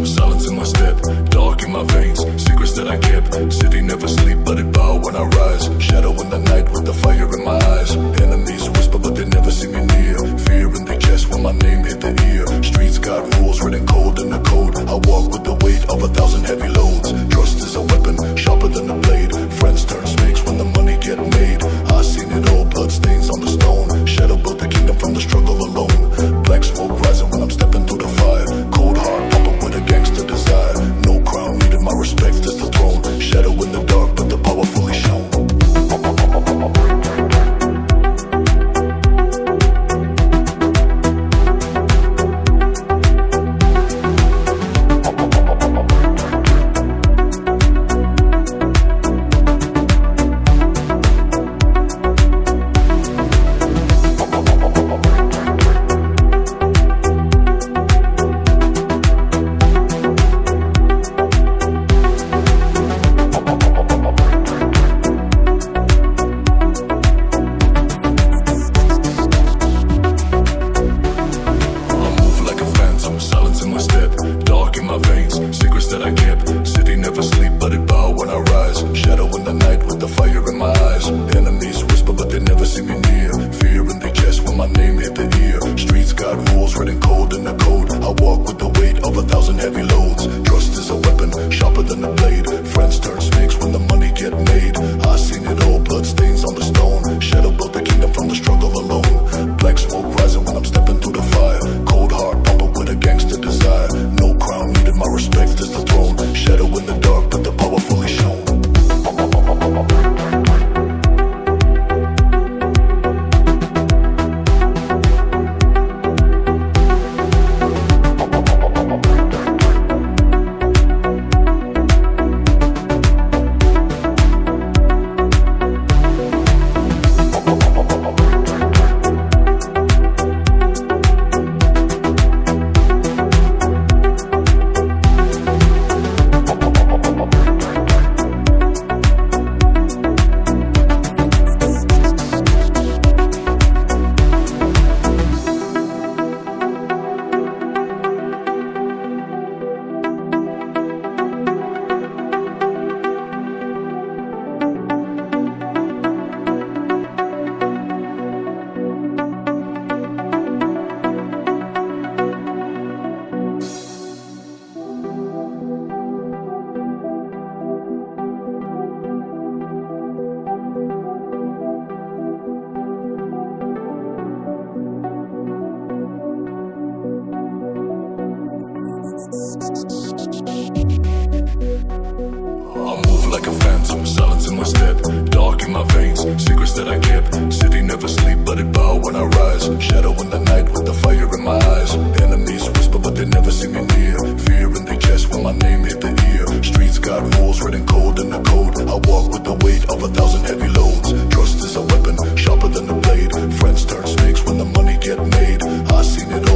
Silence in my step, dark in my veins, secrets that I kept. City never sleep, but it bow when I rise. Shadow in the night with the fire in my eyes. Enemies whisper, but they never see me near. Fear in their chest when my name hit the ear. Streets got rules written cold in the code. I walk with the weight of 1,000 heavy loads. Trust is a weapon, sharper than a blade. Friends turn snakes when the money get made. I seen it all, blood stains on the stone. Shadow built the kingdom from the struggle alone. Black smoke rising when I'm stepping through the fire. Cold heart pumping with a gangster desire. No crown needed, my respect is the throne. Shadow in the dark, but the power fully shown. Secrets that I kept. City never sleep, but it bow when I rise. Shadow in the night with the fire in my eyes. Enemies whisper, but they never see me near. Fear in their chest when my name hit the ear. Streets got rules written cold in the code. I walk with the weight of 1,000 heavy loads. Trust is a weapon, sharper than a blade. Friends turn snakes when the money get made. I seen it all.